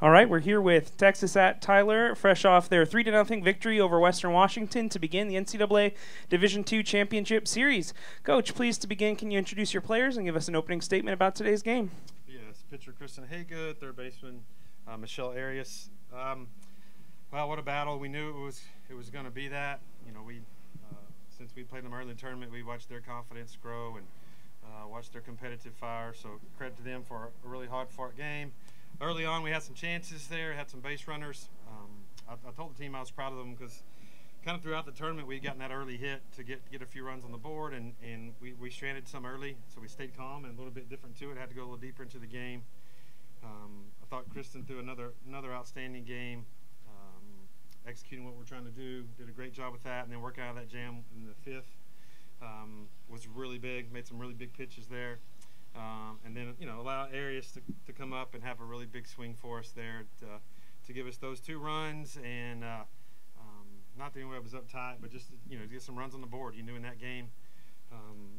All right, we're here with Texas at Tyler, fresh off their 3-0 victory over Western Washington to begin the NCAA Division II Championship Series. Coach, please to begin, can you introduce your players and give us an opening statement about today's game? Yes, pitcher Kristen Haygood, third baseman Michelle Arias. Well, what a battle! We knew it was going to be that. You know, since we played them early in the tournament, we watched their confidence grow and watched their competitive fire. So credit to them for a really hard-fought game. Early on, we had some chances there, had some base runners. I told the team I was proud of them because kind of throughout the tournament, we'd gotten that early hit to get a few runs on the board, and we stranded some early, so we stayed calm and a little bit different to it. Had to go a little deeper into the game. I thought Kristen threw another outstanding game, executing what we're trying to do. Did a great job with that, and then working out of that jam in the fifth was really big. Made some really big pitches there. And then, you know, allow Arias to come up and have a really big swing for us there to give us those 2 runs. And not that anybody was uptight, but just, you know, to get some runs on the board. You knew in that game,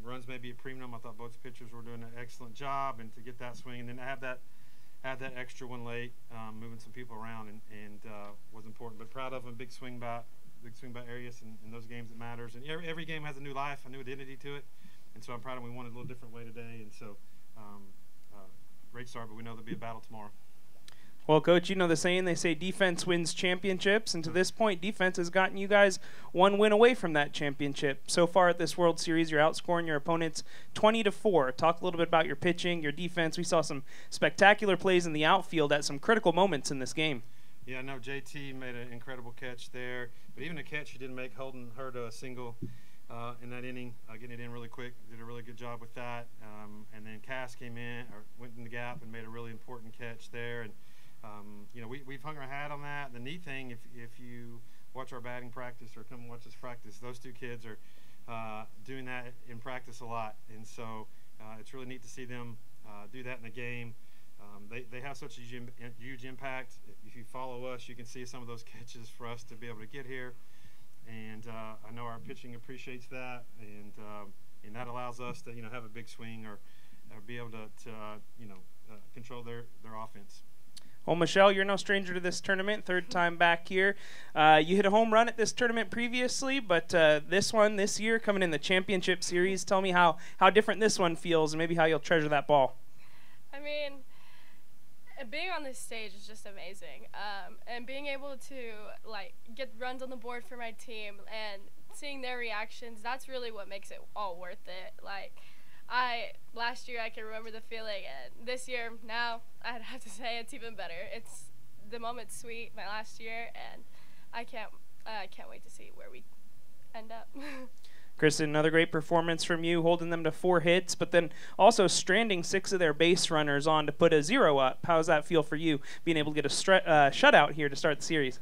runs may be a premium. I thought both pitchers were doing an excellent job, and to get that swing and then to have that extra one late, moving some people around and was important. But proud of them. Big swing by Arias in those games that matters. And every game has a new life, a new identity to it. And so I'm proud of them. We won it a little different way today, and so great start, but we know there'll be a battle tomorrow. Well, Coach, you know the saying, they say defense wins championships, and to this point, defense has gotten you guys 1 win away from that championship. So far at this World Series, you're outscoring your opponents 20-4. Talk a little bit about your pitching, your defense. We saw some spectacular plays in the outfield at some critical moments in this game. Yeah, no, JT made an incredible catch there, but even a catch he didn't make, holding her to a single in that inning, getting it in really quick. Did a really good job with that. And then Cass came in, or went in the gap and made a really important catch there. And you know, we've hung our hat on that. The neat thing, if you watch our batting practice or come watch us practice, those 2 kids are doing that in practice a lot. And so it's really neat to see them do that in the game. They have such a huge impact. If you follow us, you can see some of those catches for us to be able to get here. And I know our pitching appreciates that, and that allows us to, you know, have a big swing or be able to control their offense. Well, Michelle, you're no stranger to this tournament, 3rd time back here. You hit a home run at this tournament previously, but this year, coming in the championship series, tell me how different this one feels and maybe how you'll treasure that ball. I mean, being on this stage is just amazing, and being able to get runs on the board for my team and seeing their reactions, that's really what makes it all worth it. Last year I can remember the feeling, and this year now I'd have to say it's even better. The moment's sweet, my last year, and I can't wait to see where we end up. Kristen, another great performance from you, holding them to 4 hits, but then also stranding 6 of their base runners on to put a 0 up. How does that feel for you, being able to get a shutout here to start the series?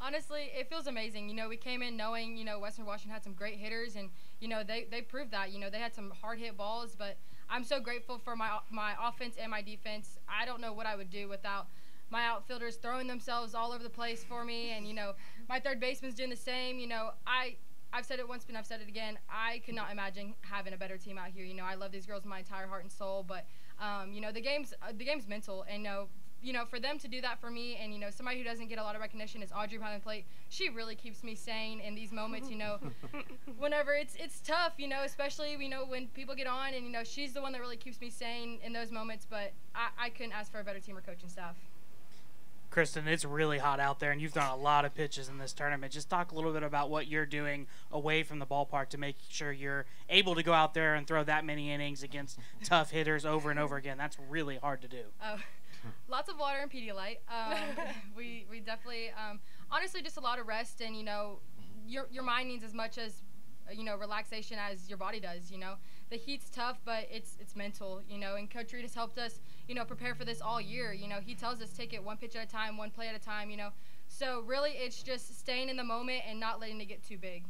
Honestly, it feels amazing. You know, we came in knowing, you know, Western Washington had some great hitters, and, you know, they proved that. You know, they had some hard-hit balls, but I'm so grateful for my offense and my defense. I don't know what I would do without my outfielders throwing themselves all over the place for me, and, you know, my third baseman's doing the same. You know, I've said it once, but I've said it again. I could not imagine having a better team out here. You know, I love these girls with my entire heart and soul, but you know, the game's mental, and you know, for them to do that for me, and you know, somebody who doesn't get a lot of recognition is Audrey behind the plate. She really keeps me sane in these moments. You know, whenever it's tough, you know, especially when people get on, and you know, she's the one that really keeps me sane in those moments. But I couldn't ask for a better team or coaching staff. Kristen, it's really hot out there, and you've done a lot of pitches in this tournament. Just talk a little bit about what you're doing away from the ballpark to make sure you're able to go out there and throw that many innings against tough hitters over and over again. That's really hard to do. Lots of water and Pedialyte. We definitely, honestly, just a lot of rest, and you know, your mind needs as much as you know, relaxation as your body does. You know, the heat's tough, but it's mental. You know, and Coach Reed has helped us, you know, prepare for this all year. You know, he tells us take it 1 pitch at a time, 1 play at a time. You know, so really it's just staying in the moment and not letting it get too big.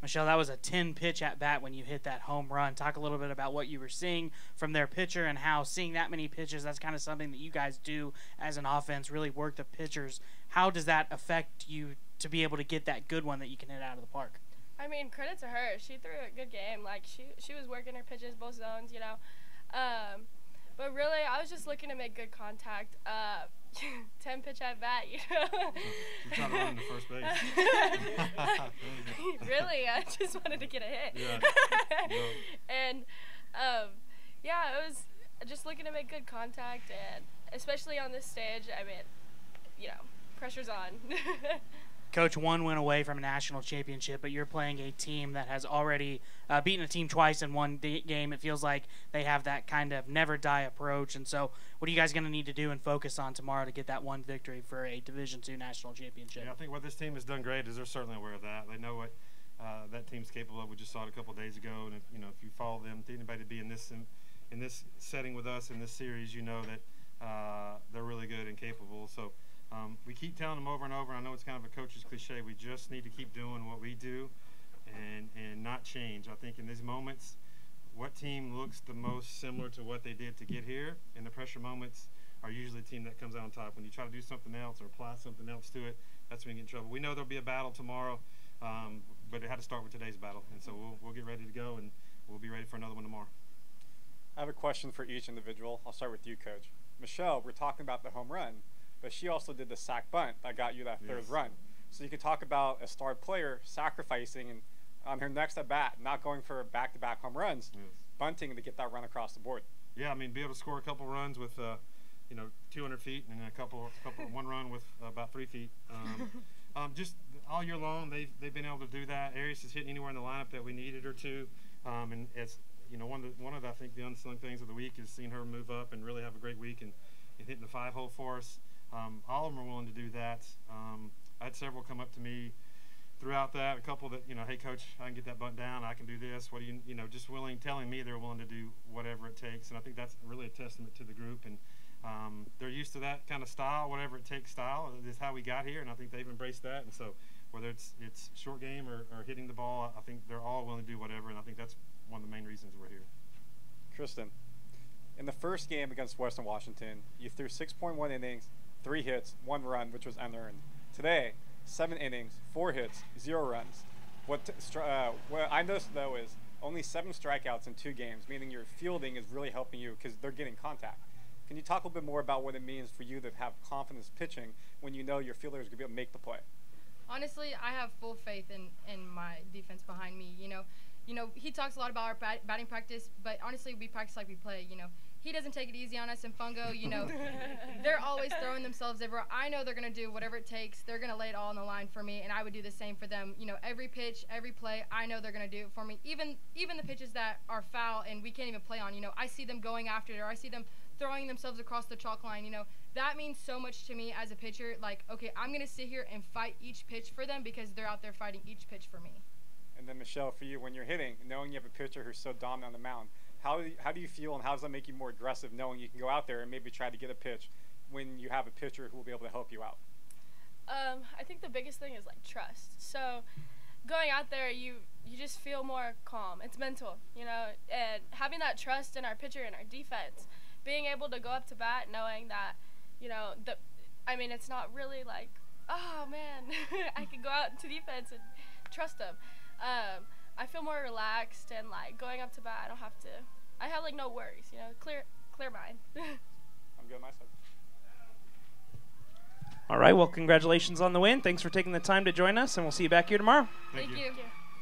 Michelle, that was a 10-pitch at-bat when you hit that home run. Talk a little bit about what you were seeing from their pitcher and how seeing that many pitches, that's kind of something that you guys do as an offense, really work the pitchers. How does that affect you to be able to get that good one that you can hit out of the park? I mean, credit to her. She threw a good game. Like, she was working her pitches, both zones, you know. But really, I was just looking to make good contact. 10 pitch at bat, you know. You're trying to run to first base. Really, I just wanted to get a hit. Yeah. And yeah, it was just looking to make good contact, and especially on this stage, I mean, you know, pressure's on. Coach, one win away from a national championship, but you're playing a team that has already beaten a team twice in one game. It feels like they have that kind of never-die approach. And so what are you guys going to need to do and focus on tomorrow to get that one victory for a Division II national championship? Yeah, I think what this team has done great is they're certainly aware of that. They know what that team's capable of. We just saw it a couple of days ago. And, if you follow them, anybody to be in this setting with us in this series, you know that they're really good and capable. So we keep telling them over and over, and I know it's kind of a coach's cliche, we just need to keep doing what we do and not change. I think in these moments, what team looks the most similar to what they did to get here, and the pressure moments are usually the team that comes out on top. When you try to do something else or apply something else to it, that's when you get in trouble. We know there'll be a battle tomorrow, but it had to start with today's battle, and so we'll get ready to go, and we'll be ready for another one tomorrow. I have a question for each individual. I'll start with you, Coach. Michelle, we're talking about the home run, but she also did the sack bunt that got you that third run. So you could talk about a star player sacrificing and on her next at bat, not going for back-to-back home runs, bunting to get that run across the board. Yeah, I mean, be able to score a couple runs with 200 feet and a one run with about 3 feet. Just all year long, they've been able to do that. Arias is hitting anywhere in the lineup that we needed her to, and it's one of the, I think, the unsung things of the week is seeing her move up and really have a great week and hitting the 5-hole for us. All of them are willing to do that. I had several come up to me throughout that, a couple that, hey, Coach, I can get that bunt down, I can do this. What do you just telling me they're willing to do whatever it takes. And I think that's really a testament to the group. And they're used to that kind of style, whatever it takes style. Is how we got here, and I think they've embraced that. And so whether it's short game or hitting the ball, I think they're all willing to do whatever, and I think that's one of the main reasons we're here. Kristen, in the first game against Western Washington, you threw 6.1 innings, 3 hits, 1 run, which was unearned. Today, 7 innings, 4 hits, 0 runs. What I noticed, though, is only 7 strikeouts in 2 games, meaning your fielding is really helping you because they're getting contact. Can you talk a little bit more about what it means for you to have confidence pitching when you know your fielder is going to be able to make the play? Honestly, I have full faith in my defense behind me. He talks a lot about our batting practice, but honestly, we practice like we play. He doesn't take it easy on us in Fungo. They're always throwing themselves everywhere. I know they're going to do whatever it takes. They're going to lay it all on the line for me, and I would do the same for them. Every pitch, every play, I know they're going to do it for me. Even the pitches that are foul and we can't even play on, I see them going after it, or I see them throwing themselves across the chalk line. That means so much to me as a pitcher. Like, okay, I'm going to sit here and fight each pitch for them because they're out there fighting each pitch for me. And then, Michelle, for you, when you're hitting, knowing you have a pitcher who's so dominant on the mound, how do you feel, and how does that make you more aggressive, knowing you can go out there and maybe try to get a pitch when you have a pitcher who will be able to help you out? I think the biggest thing is trust. So going out there, you just feel more calm. It's mental, and having that trust in our pitcher and our defense, being able to go up to bat knowing that, it's not really like, oh man, I can go out to defense and trust them. I feel more relaxed, and going up to bat, I have no worries, clear mind. I'm good on my side. All right, well, congratulations on the win. Thanks for taking the time to join us, and we'll see you back here tomorrow. Thank you.